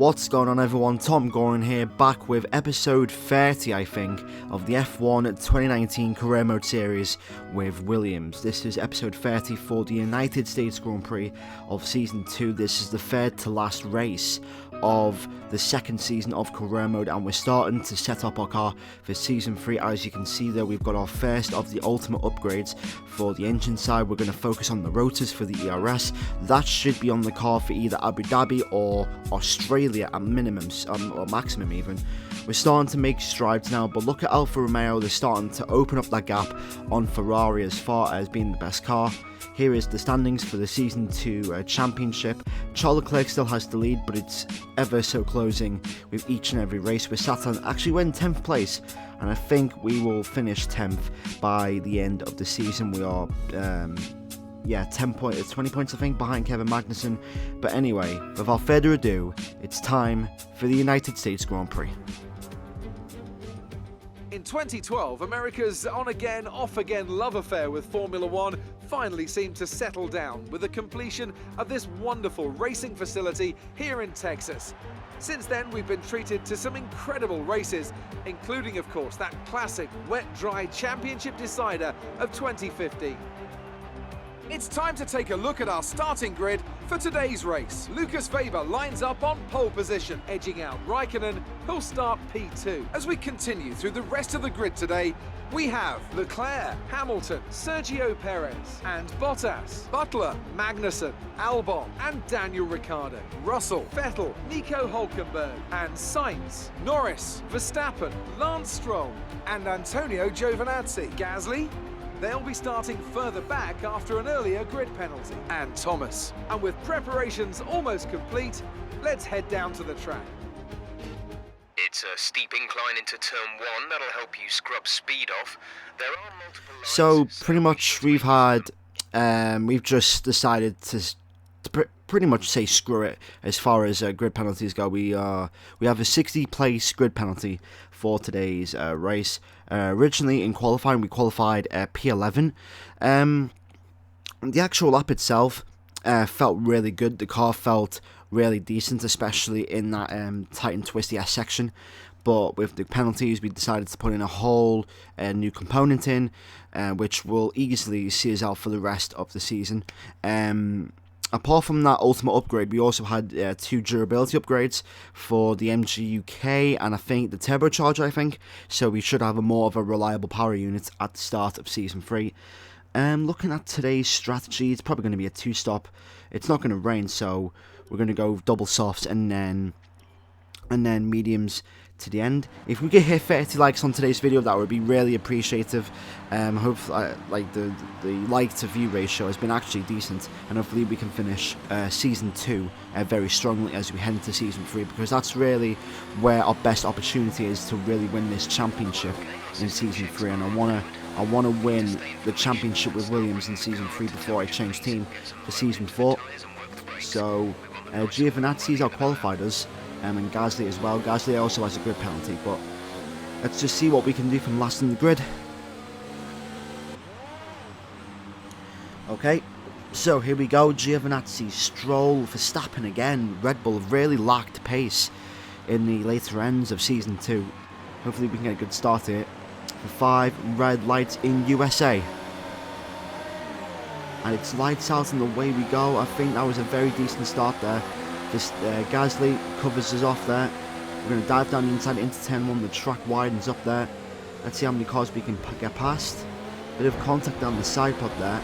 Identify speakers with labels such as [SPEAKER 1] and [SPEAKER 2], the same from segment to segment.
[SPEAKER 1] What's going on, everyone? TomGorian here, back with episode 30, I think, of the F1 2019 Career Mode Series with Williams. This is episode 30 for the United States Grand Prix of Season 2. This is the third to last race of the second season of Career Mode, and we're starting to set up our car for Season 3. As you can see there, we've got our first of the ultimate upgrades for the engine side. We're going to focus on the rotors for the ERS. That should be on the car for either Abu Dhabi or Australia at minimum, or maximum even. We're starting to make strides now, but look at Alfa Romeo. They're starting to open up that gap on Ferrari as far as being the best car. Here is the standings for the Season 2 Championship. Charles Leclerc still has the lead, but it's ever so closing with each and every race. We're sat on, actually we're in 10th place, and I think we will finish 10th by the end of the season. We are 20 points I think behind Kevin Magnussen. But anyway, without further ado, it's time for the United States Grand Prix.
[SPEAKER 2] In 2012, America's on-again, off-again love affair with Formula One finally seemed to settle down with the completion of this wonderful racing facility here in Texas. Since then, we've been treated to some incredible races, including, of course, that classic wet-dry championship decider of 2015. It's time to take a look at our starting grid for today's race. Lucas Weber lines up on pole position, edging out Raikkonen, who'll start P2. As we continue through the rest of the grid today, we have Leclerc, Hamilton, Sergio Perez, and Bottas, Butler, Magnussen, Albon, and Daniel Ricciardo, Russell, Vettel, Nico Hülkenberg, and Sainz, Norris, Verstappen, Lance Stroll, and Antonio Giovinazzi. Gasly, they'll be starting further back after an earlier grid penalty. And Thomas. And with preparations almost complete, let's head down to the track.
[SPEAKER 3] It's a steep incline into turn 1 that'll help you scrub speed off. There are multiple lines,
[SPEAKER 1] So pretty much we've just decided to pretty much say screw it as far as grid penalties go. We have a 60 place grid penalty for today's race. Originally in qualifying, we qualified P11. The actual lap itself felt really good. The car felt really decent, especially in that tight and twisty S section. But with the penalties, we decided to put in a whole new component in, which will easily see us out for the rest of the season. Apart from that ultimate upgrade, we also had 2 durability upgrades for the MG UK and I think the turbocharger, so we should have more of a reliable power unit at the start of Season 3. Looking at today's strategy, it's probably going to be a 2-stop. It's not going to rain, so we're going to go double softs and then mediums to the end. If we could hit 30 likes on today's video, that would be really appreciative. Hopefully, like the like to view ratio has been actually decent, and hopefully we can finish Season 2 very strongly as we head into Season 3, because that's really where our best opportunity is to really win this championship in Season 3. And I wanna win the championship with Williams in Season 3 before I change team for Season 4. So Giovinazzi's outqualified us. And Gasly as well. Gasly also has a grid penalty, but let's just see what we can do from last in the grid. Okay, so here we go. Giovinazzi, Stroll, Verstappen again. Red Bull really lacked pace in the later ends of Season 2. Hopefully we can get a good start here. For 5 red lights in USA. And it's lights out and away we go. I think that was a very decent start there. This Gasly covers us off there. We're going to dive down the inside into turn 1. The track widens up there. Let's see how many cars we can get past. Bit of contact down the side pod there.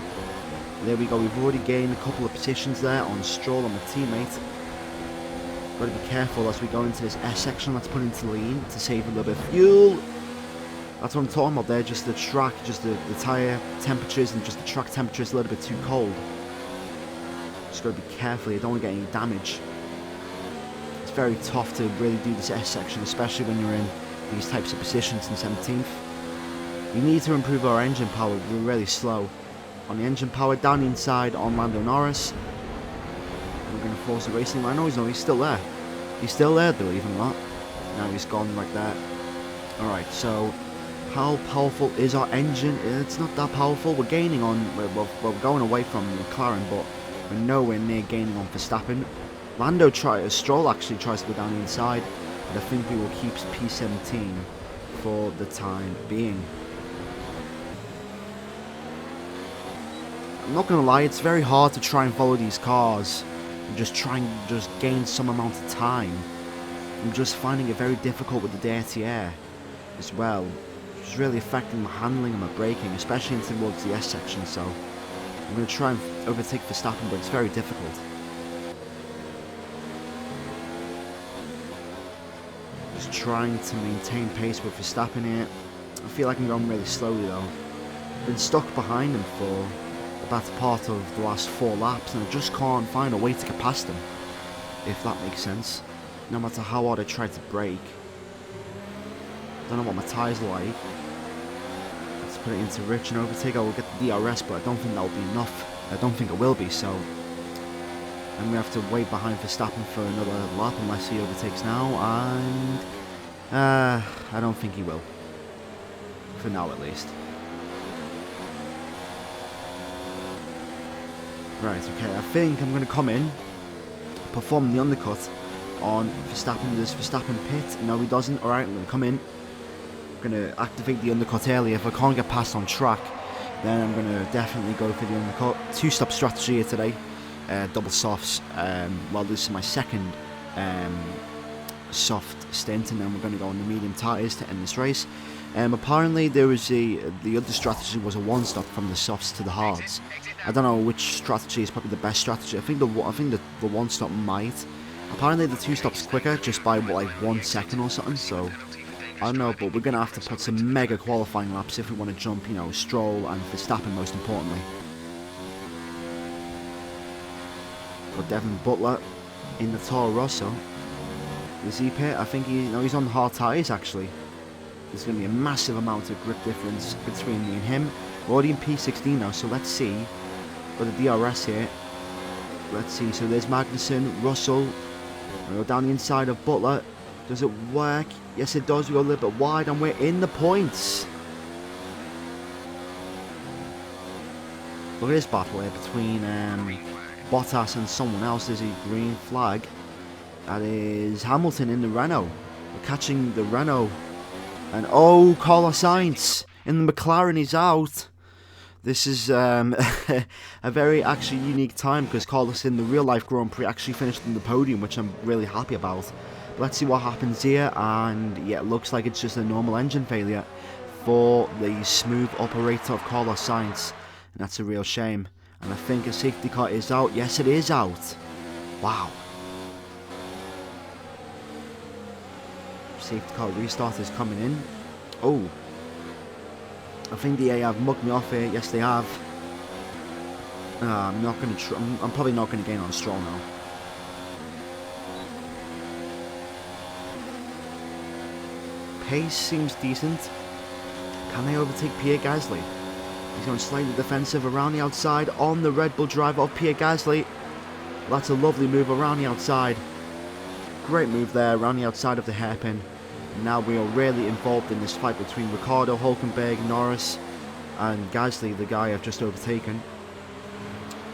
[SPEAKER 1] There we go. We've already gained a couple of positions there on Stroll and my teammate. Got to be careful as we go into this S section. Let's put into lean to save a little bit of fuel. That's what I'm talking about there. Just the track, just the tyre temperatures and just the track temperature is a little bit too cold. Just got to be careful. You don't want to get any damage. It's very tough to really do this S section, especially when you're in these types of positions in 17th. We need to improve our engine power. We're really slow on the engine power. Down the inside on Lando Norris. We're going to force a racing line. No, he's still there. He's still there, believe it or not. Now he's gone like that. Alright, so how powerful is our engine? It's not that powerful. We're gaining on, we're going away from McLaren, but we're nowhere near gaining on Verstappen. Stroll actually tries to go down the inside, but I think we will keep P17 for the time being. I'm not gonna lie, it's very hard to try and follow these cars and just try and just gain some amount of time. I'm just finding it very difficult with the dirty air as well. It's really affecting my handling and my braking, especially towards the S section, so I'm going to try and overtake Verstappen, but it's very difficult. Just trying to maintain pace with Verstappen here. I feel like I'm going really slowly though. Been stuck behind him for the better part of the last 4 laps, and I just can't find a way to get past him, if that makes sense. No matter how hard I try to brake. Don't know what my tyres are like. Let's put it into rich and overtake. I will get the DRS, but I don't think that will be enough. I don't think it will be, so I'm going to have to wait behind Verstappen for another lap unless he overtakes now, and I don't think he will. For now, at least. Right, okay, I think I'm going to come in, perform the undercut on Verstappen. Does Verstappen pit? No, he doesn't. Alright, I'm going to come in. I'm going to activate the undercut early. If I can't get past on track, then I'm going to definitely go for the undercut. 2-stop strategy here today. Double softs. Well, this is my second soft stint, and then we're going to go on the medium tyres to end this race. Apparently there was the other strategy was a 1-stop from the softs to the hards. I don't know which strategy is probably the best strategy. I think the 1-stop might. Apparently the 2-stop's quicker, just by like 1 second or something, so I don't know, but we're going to have to put some mega qualifying laps if we want to jump, you know, Stroll and Verstappen most importantly. But Devin Butler in the Toro Rosso. Is he pit? I think he's on hard tyres actually. There's going to be a massive amount of grip difference between me and him. We're already in P16 now, so let's see. Got the DRS here. Let's see, so there's Magnussen, Russell. We go down the inside of Butler. Does it work? Yes, it does. We go a little bit wide, and we're in the points. Look at this battle here between Bottas and someone else. There's a green flag. That is Hamilton in the Renault. We're catching the Renault. And oh, Carlos Sainz in the McLaren is out. This is a very actually unique time because Carlos in the real life Grand Prix actually finished in the podium, which I'm really happy about. But let's see what happens here, and yeah, it looks like it's just a normal engine failure for the smooth operator of Carlos Sainz, and that's a real shame. And I think a safety car is out. Yes, it is out. Wow. Safety car restart is coming in. Oh, I think the AA have mugged me off here. Yes, they have. I'm not going to. I'm probably not going to gain on Stroll now. Pace seems decent. Can they overtake Pierre Gasly? He's going slightly defensive around the outside on the Red Bull driver of Pierre Gasly. Well, that's a lovely move around the outside. Great move there around the outside of the hairpin. Now we are really involved in this fight between Ricciardo, Hülkenberg, Norris and Gasly, the guy I've just overtaken.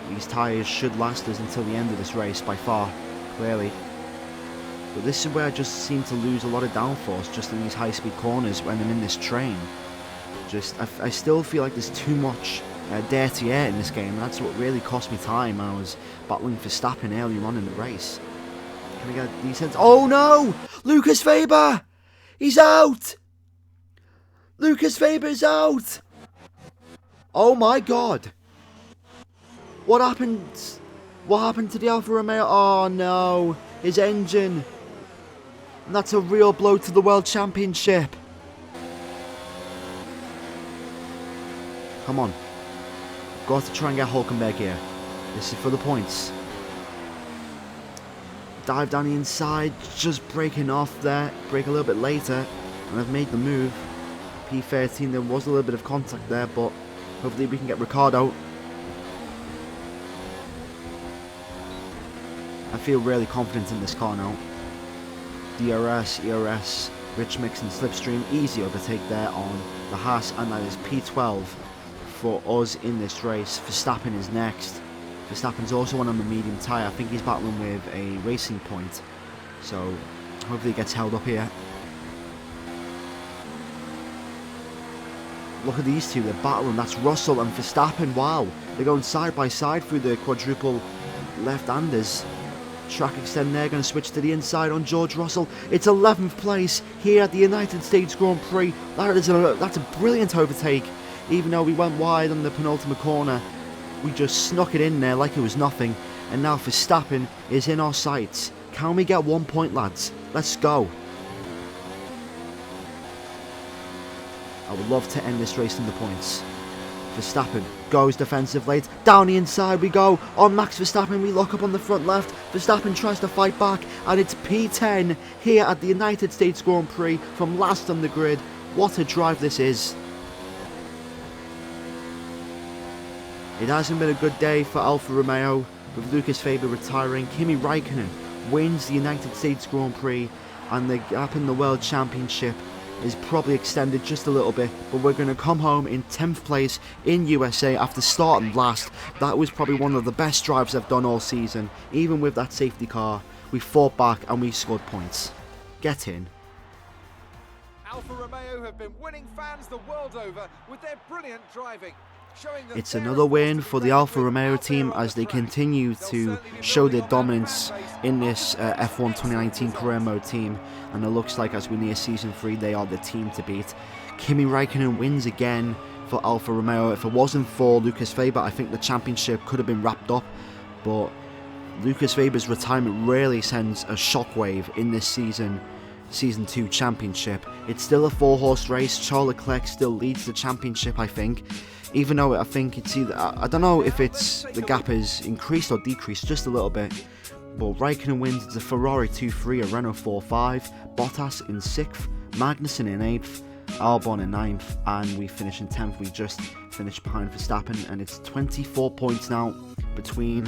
[SPEAKER 1] These tyres should last us until the end of this race by far, clearly. But this is where I just seem to lose a lot of downforce just in these high-speed corners when I'm in this train. I still feel like there's too much dirty air in this game. That's what really cost me time when I was battling for Verstappen earlier on in the race. Can we get a decent... Oh no! Lucas Faber! He's out! Lucas Faber's out! Oh my god! What happened? What happened to the Alfa Romeo? Oh no! His engine! And that's a real blow to the World Championship. Come on. Got to try and get Hülkenberg here. This is for the points. Dive down the inside, just breaking off there. Break a little bit later, and I've made the move. P13, there was a little bit of contact there, but hopefully we can get Ricciardo. I feel really confident in this car now. DRS, ERS, rich mix and slipstream, easy overtake there on the Haas, and that is P12 for us in this race. Verstappen is next. Verstappen's also on the medium tyre. I think he's battling with a racing point, so hopefully he gets held up here. Look at these two, they're battling. That's Russell and Verstappen. Wow, they're going side by side through the quadruple left-handers. Track extend there, going to switch to the inside on George Russell. It's 11th place here at the United States Grand Prix. That's a brilliant overtake. Even though we went wide on the penultimate corner, we just snuck it in there like it was nothing. And now Verstappen is in our sights. Can we get 1 point, lads? Let's go. I would love to end this race in the points. Verstappen goes defensive late. Down the inside we go. On Max Verstappen, we lock up on the front left. Verstappen tries to fight back, and it's P10 here at the United States Grand Prix from last on the grid. What a drive this is. It hasn't been a good day for Alfa Romeo, with Lucas Faber retiring. Kimi Raikkonen wins the United States Grand Prix, and the gap in the World Championship is probably extended just a little bit, but we're going to come home in 10th place in USA after starting last. That was probably one of the best drives I've done all season. Even with that safety car, we fought back and we scored points. Get in.
[SPEAKER 2] Alfa Romeo have been winning fans the world over with their brilliant driving.
[SPEAKER 1] It's another win for the Alfa Romeo team as they continue to show their dominance in this F1 2019 career mode team, and it looks like as we near season 3 they are the team to beat. Kimi Raikkonen wins again for Alfa Romeo. If it wasn't for Lucas Faber, I think the championship could have been wrapped up, but Lucas Faber's retirement really sends a shockwave in this season 2 championship. It's still a 4-horse race. Charles Leclerc still leads the championship, I think. Even though I think it's either, I don't know if it's the gap is increased or decreased just a little bit. But Raikkonen wins. It's a Ferrari 2-3, a Renault 4-5, Bottas in 6th, Magnussen in 8th, Albon in 9th, and we finish in 10th. We just finished behind Verstappen, and it's 24 points now between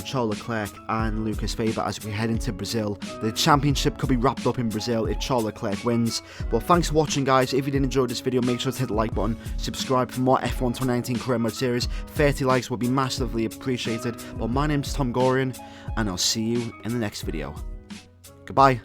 [SPEAKER 1] Charles Leclerc and Lucas Faber as we head into Brazil. The championship could be wrapped up in Brazil if Charles Leclerc wins. Well, thanks for watching, guys. If you did enjoy this video, make sure to hit the like button, subscribe for more F1 2019 career mode series. 30 likes would be massively appreciated. Well, my name's TomGorian, and I'll see you in the next video. Goodbye.